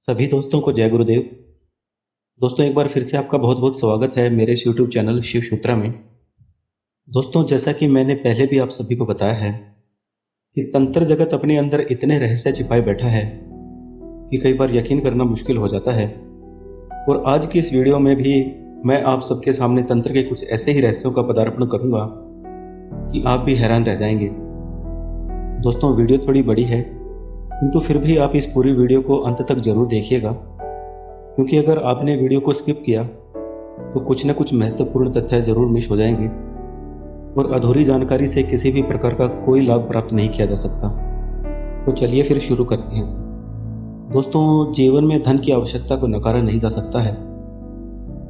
सभी दोस्तों को जय गुरुदेव। दोस्तों, एक बार फिर से आपका बहुत बहुत स्वागत है मेरे इस यूट्यूब चैनल शिव सूत्रा में। दोस्तों, जैसा कि मैंने पहले भी आप सभी को बताया है कि तंत्र जगत अपने अंदर इतने रहस्य छिपाए बैठा है कि कई बार यकीन करना मुश्किल हो जाता है। और आज की इस वीडियो में भी मैं आप सबके सामने तंत्र के कुछ ऐसे ही रहस्यों का पदार्पण करूंगा कि आप भी हैरान रह जाएंगे। दोस्तों, वीडियो थोड़ी बड़ी है, किंतु फिर भी आप इस पूरी वीडियो को अंत तक जरूर देखिएगा, क्योंकि अगर आपने वीडियो को स्किप किया तो कुछ न कुछ महत्वपूर्ण तथ्य जरूर मिस हो जाएंगे और अधूरी जानकारी से किसी भी प्रकार का कोई लाभ प्राप्त नहीं किया जा सकता। तो चलिए फिर शुरू करते हैं। दोस्तों, जीवन में धन की आवश्यकता को नकारा नहीं जा सकता है।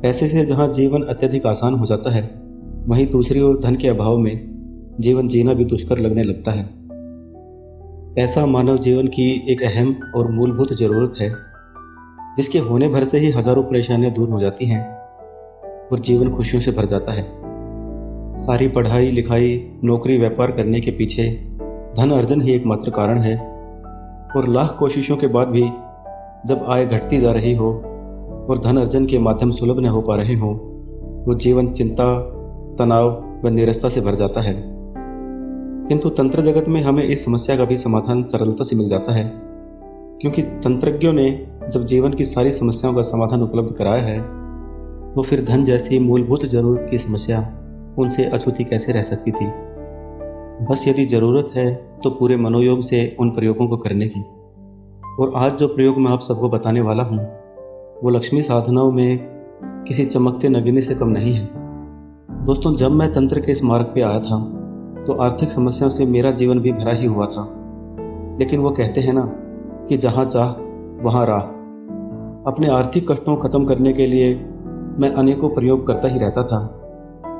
पैसे से जहां जीवन अत्यधिक आसान हो जाता है, वहीं दूसरी ओर धन के अभाव में जीवन जीना भी दुष्कर लगने लगता है। पैसा मानव जीवन की एक अहम और मूलभूत जरूरत है, जिसके होने भर से ही हजारों परेशानियां दूर हो जाती हैं और जीवन खुशियों से भर जाता है। सारी पढ़ाई लिखाई, नौकरी, व्यापार करने के पीछे धन अर्जन ही एकमात्र कारण है, और लाख कोशिशों के बाद भी जब आय घटती जा रही हो और धन अर्जन के माध्यम सुलभ न हो पा रहे हो, तो जीवन चिंता, तनाव व निरस्ता से भर जाता है। किंतु तंत्र जगत में हमें इस समस्या का भी समाधान सरलता से मिल जाता है, क्योंकि तंत्रज्ञों ने जब जीवन की सारी समस्याओं का समाधान उपलब्ध कराया है, तो फिर धन जैसी मूलभूत जरूरत की समस्या उनसे अछूती कैसे रह सकती थी। बस यदि जरूरत है तो पूरे मनोयोग से उन प्रयोगों को करने की। और आज जो प्रयोग मैं आप सबको बताने वाला हूँ, वो लक्ष्मी साधनाओं में किसी चमकते नगीने से कम नहीं है। दोस्तों, जब मैं तंत्र के इस मार्ग पे आया था तो आर्थिक समस्याओं से मेरा जीवन भी भरा ही हुआ था। लेकिन वो कहते हैं ना कि जहाँ चाह वहाँ राह। अपने आर्थिक कष्टों को खत्म करने के लिए मैं अनेकों प्रयोग करता ही रहता था,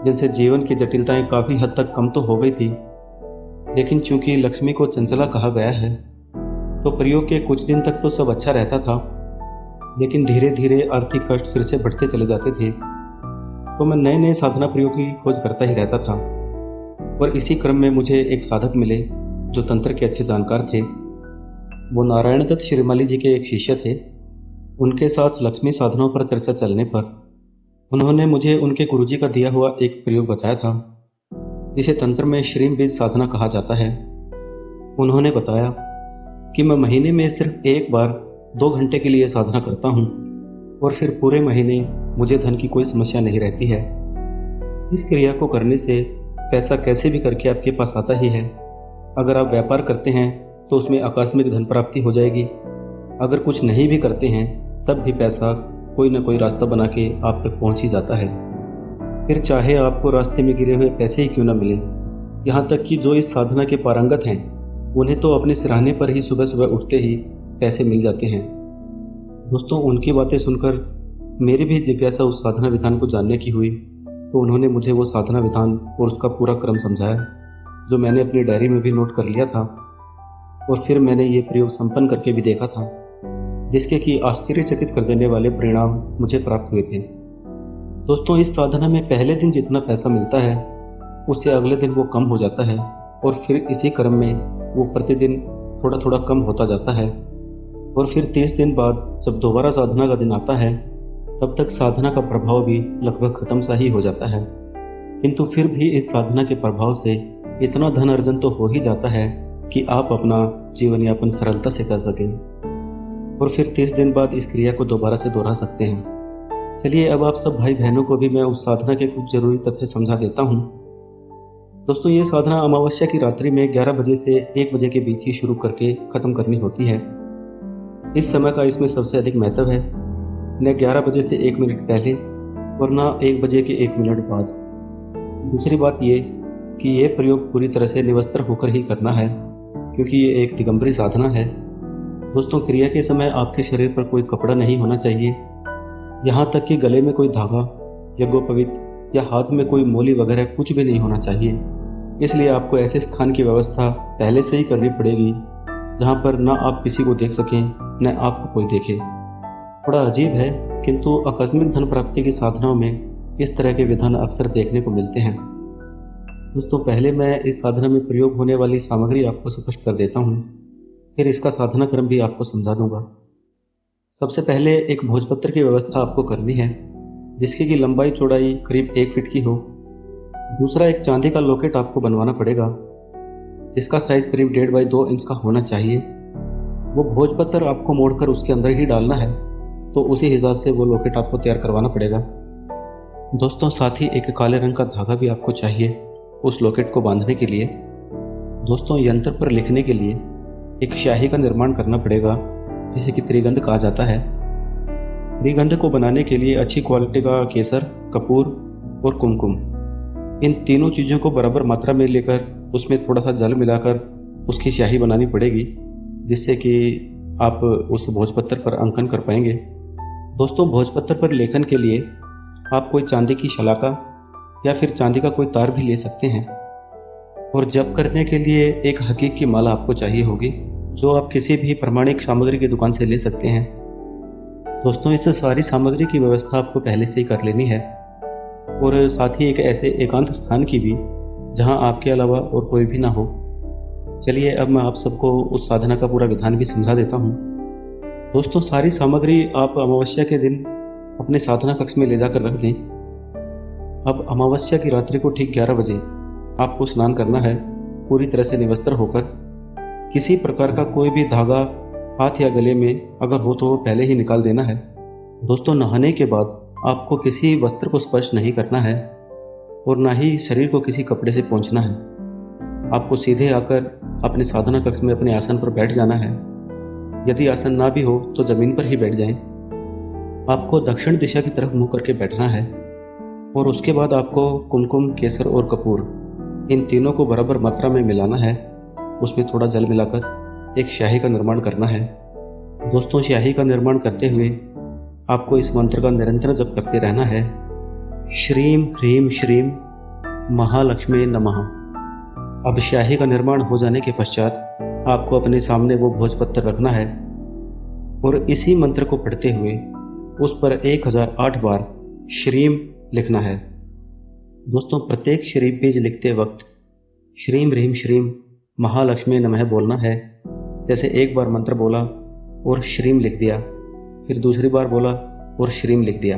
जिनसे जीवन की जटिलताएं काफ़ी हद तक कम तो हो गई थी। लेकिन चूंकि लक्ष्मी को चंचला कहा गया है, तो प्रयोग के कुछ दिन तक तो सब अच्छा रहता था, लेकिन धीरे धीरे आर्थिक कष्ट फिर से बढ़ते चले जाते थे। तो मैं नए नए साधना प्रयोग की खोज करता ही रहता था। और इसी क्रम में मुझे एक साधक मिले जो तंत्र के अच्छे जानकार थे। वो नारायण दत्त श्रीमाली जी के एक शिष्य थे। उनके साथ लक्ष्मी साधनाओं पर चर्चा चलने पर उन्होंने मुझे उनके गुरुजी का दिया हुआ एक प्रयोग बताया था, जिसे तंत्र में श्रीम बीज साधना कहा जाता है। उन्होंने बताया कि मैं महीने में सिर्फ एक बार 2 घंटे के लिए साधना करता हूँ और फिर पूरे महीने मुझे धन की कोई समस्या नहीं रहती है। इस क्रिया को करने से पैसा कैसे भी करके आपके पास आता ही है। अगर आप व्यापार करते हैं तो उसमें आकस्मिक धन प्राप्ति हो जाएगी। अगर कुछ नहीं भी करते हैं तब भी पैसा कोई ना कोई रास्ता बना के आप तक पहुंच ही जाता है। फिर चाहे आपको रास्ते में गिरे हुए पैसे ही क्यों ना मिलें। यहाँ तक कि जो इस साधना के पारंगत हैं, उन्हें तो अपने सिरहाने पर ही सुबह सुबह उठते ही पैसे मिल जाते हैं। दोस्तों, उनकी बातें सुनकर मेरी भी जिज्ञासा उस साधना विधान को जानने की हुई। तो उन्होंने मुझे वो साधना विधान और उसका पूरा क्रम समझाया, जो मैंने अपनी डायरी में भी नोट कर लिया था। और फिर मैंने ये प्रयोग संपन्न करके भी देखा था, जिसके कि आश्चर्यचकित कर देने वाले परिणाम मुझे प्राप्त हुए थे। दोस्तों, इस साधना में पहले दिन जितना पैसा मिलता है, उससे अगले दिन वो कम हो जाता है, और फिर इसी क्रम में वो प्रतिदिन थोड़ा थोड़ा कम होता जाता है। और फिर 30 दिन बाद जब दोबारा साधना का दिन आता है, तब तक साधना का प्रभाव भी लगभग खत्म सा ही हो जाता है। किंतु फिर भी इस साधना के प्रभाव से इतना धन अर्जन तो हो ही जाता है कि आप अपना जीवन यापन सरलता से कर सकें, और फिर 30 दिन बाद इस क्रिया को दोबारा से दोहरा सकते हैं। चलिए, अब आप सब भाई बहनों को भी मैं उस साधना के कुछ जरूरी तथ्य समझा देता हूँ। दोस्तों, ये साधना अमावस्या की रात्रि में 11 बजे से 1 बजे के बीच ही शुरू करके खत्म करनी होती है। इस समय का इसमें सबसे अधिक महत्व है, न 11 बजे से 1 मिनट पहले और न 1 बजे के 1 मिनट बाद। दूसरी बात ये कि ये प्रयोग पूरी तरह से निवस्त्र होकर ही करना है, क्योंकि ये एक दिगंबरी साधना है। दोस्तों, क्रिया के समय आपके शरीर पर कोई कपड़ा नहीं होना चाहिए। यहाँ तक कि गले में कोई धागा, यज्ञोपवीत या हाथ में कोई मोली वगैरह कुछ भी नहीं होना चाहिए। इसलिए आपको ऐसे स्थान की व्यवस्था पहले से ही करनी पड़ेगी जहाँ पर न आप किसी को देख सकें न आपको कोई देखे। थोड़ा अजीब है, किंतु आकस्मिक धन प्राप्ति की साधनाओं में इस तरह के विधान अक्सर देखने को मिलते हैं। दोस्तों, पहले मैं इस साधना में प्रयोग होने वाली सामग्री आपको स्पष्ट कर देता हूँ, फिर इसका साधना क्रम भी आपको समझा दूंगा। सबसे पहले एक भोजपत्र की व्यवस्था आपको करनी है, जिसकी की लंबाई चौड़ाई करीब 1 फीट की हो। दूसरा, एक चांदी का लॉकेट आपको बनवाना पड़ेगा, जिसका साइज़ करीब 1.5 बाई 2 इंच का होना चाहिए। वो भोजपत्र आपको मोड़कर उसके अंदर ही डालना है, तो उसी हिसाब से वो लॉकेट आपको तैयार करवाना पड़ेगा। दोस्तों, साथ ही एक काले रंग का धागा भी आपको चाहिए उस लॉकेट को बांधने के लिए। दोस्तों, यंत्र पर लिखने के लिए एक स्याही का निर्माण करना पड़ेगा, जिसे कि त्रिगंध कहा जाता है। त्रिगंध को बनाने के लिए अच्छी क्वालिटी का केसर, कपूर और कुमकुम, इन तीनों चीज़ों को बराबर मात्रा में लेकर उसमें थोड़ा सा जल मिलाकर उसकी स्याही बनानी पड़ेगी, जिससे कि आप उस भोजपत्र पर अंकन कर पाएंगे। दोस्तों, भोजपत्र पर लेखन के लिए आप कोई चांदी की शलाका या फिर चांदी का कोई तार भी ले सकते हैं। और जप करने के लिए एक हकीक की माला आपको चाहिए होगी, जो आप किसी भी प्रमाणिक सामग्री की दुकान से ले सकते हैं। दोस्तों, इस सारी सामग्री की व्यवस्था आपको पहले से ही कर लेनी है, और साथ ही एक ऐसे एकांत स्थान की भी जहां आपके अलावा और कोई भी ना हो। चलिए, अब मैं आप सबको उस साधना का पूरा विधान भी समझा देता हूँ। दोस्तों, सारी सामग्री आप अमावस्या के दिन अपने साधना कक्ष में ले जाकर रख दें। अब अमावस्या की रात्रि को ठीक 11 बजे आपको स्नान करना है, पूरी तरह से निवस्त्र होकर। किसी प्रकार का कोई भी धागा हाथ या गले में अगर हो तो पहले ही निकाल देना है। दोस्तों, नहाने के बाद आपको किसी वस्त्र को स्पर्श नहीं करना है, और ना ही शरीर को किसी कपड़े से पोंछना है। आपको सीधे आकर अपने साधना कक्ष में अपने आसन पर बैठ जाना है। यदि आसन ना भी हो तो जमीन पर ही बैठ जाएं। आपको दक्षिण दिशा की तरफ मुंह करके बैठना है, और उसके बाद आपको कुमकुम, केसर और कपूर, इन तीनों को बराबर मात्रा में मिलाना है। उसमें थोड़ा जल मिलाकर एक स्याही का निर्माण करना है। दोस्तों, स्याही का निर्माण करते हुए आपको इस मंत्र का निरंतर जप करते रहना है। श्रीम ह्रीम श्रीम महालक्ष्मी नमः। अब स्याही का निर्माण हो जाने के पश्चात आपको अपने सामने वो भोजपत्र रखना है, और इसी मंत्र को पढ़ते हुए उस पर 1008 बार श्रीम लिखना है। दोस्तों, प्रत्येक श्रीम बीज लिखते वक्त श्रीम ह्रीम श्रीम महालक्ष्मी नमः बोलना है। जैसे एक बार मंत्र बोला और श्रीम लिख दिया, फिर दूसरी बार बोला और श्रीम लिख दिया।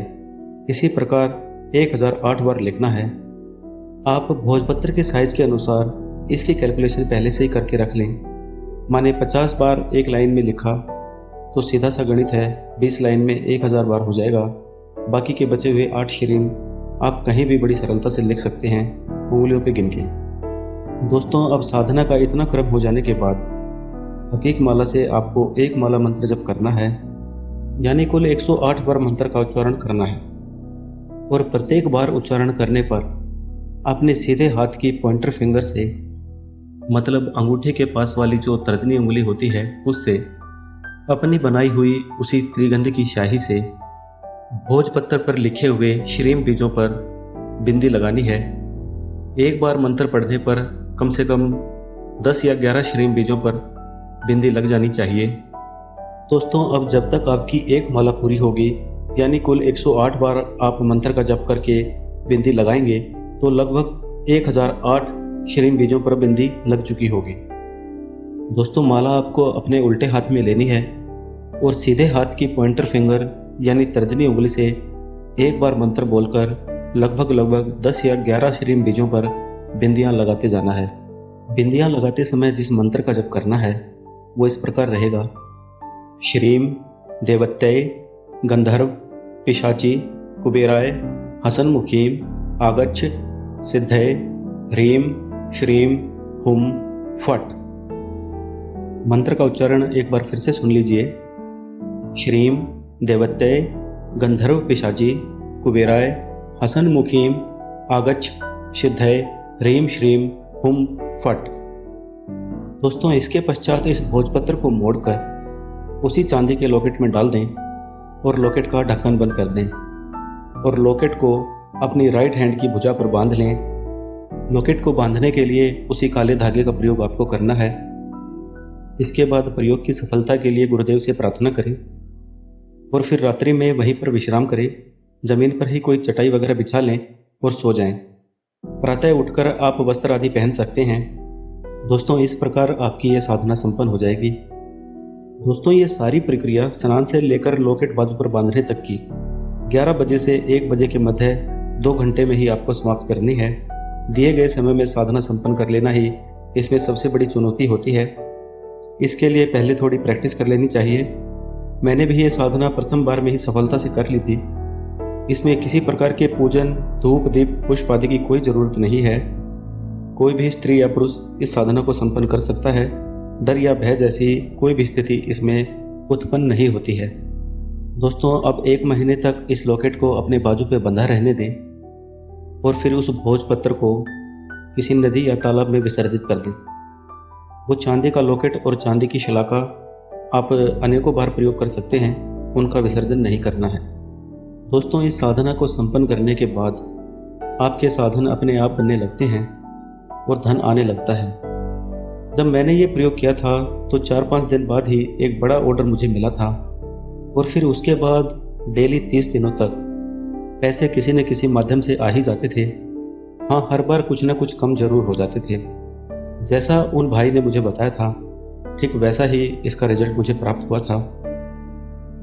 इसी प्रकार 1008 बार लिखना है। आप भोजपत्र के साइज के अनुसार इसकी कैलकुलेशन पहले से ही करके रख लें। माने 50 बार एक लाइन में लिखा तो सीधा सा गणित है, 20 लाइन में 1000 बार हो जाएगा। बाकी के बचे हुए 8 श्रीम आप कहीं भी बड़ी सरलता से लिख सकते हैं, उंगलियों पे गिन के। दोस्तों, अब साधना का इतना क्रम हो जाने के बाद हकीक माला से आपको एक माला मंत्र जप करना है, यानी कुल 108 बार मंत्र का उच्चारण करना है। और प्रत्येक बार उच्चारण करने पर अपने सीधे हाथ की पॉइंटर फिंगर से, मतलब अंगूठे के पास वाली जो तर्जनी उंगली होती है, उससे अपनी बनाई हुई उसी त्रिगंध की स्याही से भोजपत्र पर लिखे हुए श्रीम बीजों पर बिंदी लगानी है। एक बार मंत्र पढ़ने पर कम से कम 10 या 11 श्रीम बीजों पर बिंदी लग जानी चाहिए। दोस्तों, अब जब तक आपकी एक माला पूरी होगी, यानी कुल 108 बार आप मंत्र का जप करके बिंदी लगाएंगे, तो लगभग 1008 श्रीम बीजों पर बिंदी लग चुकी होगी। दोस्तों, माला आपको अपने उल्टे हाथ में लेनी है, और सीधे हाथ की पॉइंटर फिंगर यानी तर्जनी उंगली से एक बार मंत्र बोलकर लगभग 10 या 11 श्रीम बीजों पर बिंदियां लगाते जाना है। बिंदियां लगाते समय जिस मंत्र का जप करना है वो इस प्रकार रहेगा। श्रीम देवत्यय गंधर्व पिशाची कुबेराय हसनमुखीम आगच्छ सिद्धये ह्रीम श्रीम हुम फट। मंत्र का उच्चारण एक बार फिर से सुन लीजिए। श्रीम देवत्यय गंधर्व पिशाची कुबेराय हसनमुखीम आगच्छ सिद्धये ह्रीम श्रीम हुम फट। दोस्तों, इसके पश्चात इस भोजपत्र को मोड़कर उसी चांदी के लॉकेट में डाल दें, और लॉकेट का ढक्कन बंद कर दें, और लॉकेट को अपनी राइट हैंड की भुजा पर बांध लें। लॉकेट को बांधने के लिए उसी काले धागे का प्रयोग आपको करना है। इसके बाद प्रयोग की सफलता के लिए गुरुदेव से प्रार्थना करें, और फिर रात्रि में वहीं पर विश्राम करें। जमीन पर ही कोई चटाई वगैरह बिछा लें और सो जाएं। प्रातः उठकर आप वस्त्र आदि पहन सकते हैं। दोस्तों, इस प्रकार आपकी यह साधना संपन्न हो जाएगी। दोस्तों ये सारी प्रक्रिया स्नान से लेकर लॉकेट बाजू पर बांधने तक की 11 बजे से 1 बजे के मध्य 2 घंटे में ही आपको समाप्त करनी है। दिए गए समय में साधना संपन्न कर लेना ही इसमें सबसे बड़ी चुनौती होती है। इसके लिए पहले थोड़ी प्रैक्टिस कर लेनी चाहिए। मैंने भी ये साधना प्रथम बार में ही सफलता से कर ली थी। इसमें किसी प्रकार के पूजन, धूप, दीप, पुष्प आदि की कोई ज़रूरत नहीं है। कोई भी स्त्री या पुरुष इस साधना को संपन्न कर सकता है। डर या भय जैसी कोई भी स्थिति इसमें उत्पन्न नहीं होती है। दोस्तों अब 1 महीने तक इस लॉकेट को अपने बाजू पे बंधा रहने दें और फिर उस भोजपत्र को किसी नदी या तालाब में विसर्जित कर दें। वो चांदी का लॉकेट और चांदी की शलाका आप अनेकों बार प्रयोग कर सकते हैं, उनका विसर्जन नहीं करना है। दोस्तों इस साधना को संपन्न करने के बाद आपके साधन अपने आप बनने लगते हैं और धन आने लगता है। जब मैंने ये प्रयोग किया था तो 4-5 दिन बाद ही एक बड़ा ऑर्डर मुझे मिला था और फिर उसके बाद डेली 30 दिनों तक पैसे किसी न किसी माध्यम से आ ही जाते थे। हाँ, हर बार कुछ न कुछ कम जरूर हो जाते थे। जैसा उन भाई ने मुझे बताया था ठीक वैसा ही इसका रिजल्ट मुझे प्राप्त हुआ था।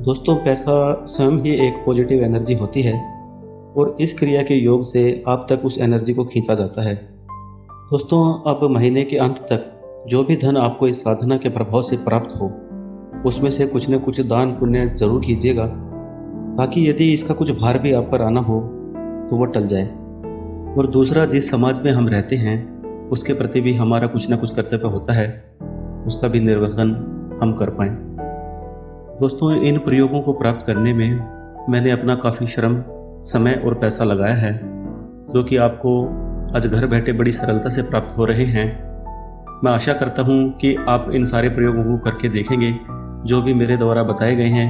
दोस्तों पैसा स्वयं ही एक पॉजिटिव एनर्जी होती है और इस क्रिया के योग से आप तक उस एनर्जी को खींचा जाता है। दोस्तों अब महीने के अंत तक जो भी धन आपको इस साधना के प्रभाव से प्राप्त हो उसमें से कुछ न कुछ दान पुण्य जरूर कीजिएगा, ताकि यदि इसका कुछ भार भी आप पर आना हो तो वो टल जाए। और दूसरा, जिस समाज में हम रहते हैं उसके प्रति भी हमारा कुछ न कुछ कर्तव्य होता है, उसका भी निर्वहन हम कर पाएँ। दोस्तों इन प्रयोगों को प्राप्त करने में मैंने अपना काफ़ी श्रम, समय और पैसा लगाया है, जो कि आपको आज घर बैठे बड़ी सरलता से प्राप्त हो रहे हैं। मैं आशा करता हूँ कि आप इन सारे प्रयोगों को करके देखेंगे जो भी मेरे द्वारा बताए गए हैं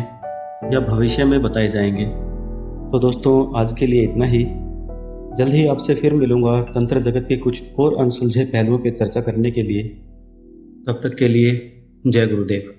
या भविष्य में बताए जाएंगे। तो दोस्तों आज के लिए इतना ही। जल्द ही आपसे फिर मिलूंगा तंत्र जगत के कुछ और अनसुलझे पहलुओं पर चर्चा करने के लिए। तब तक के लिए जय गुरुदेव।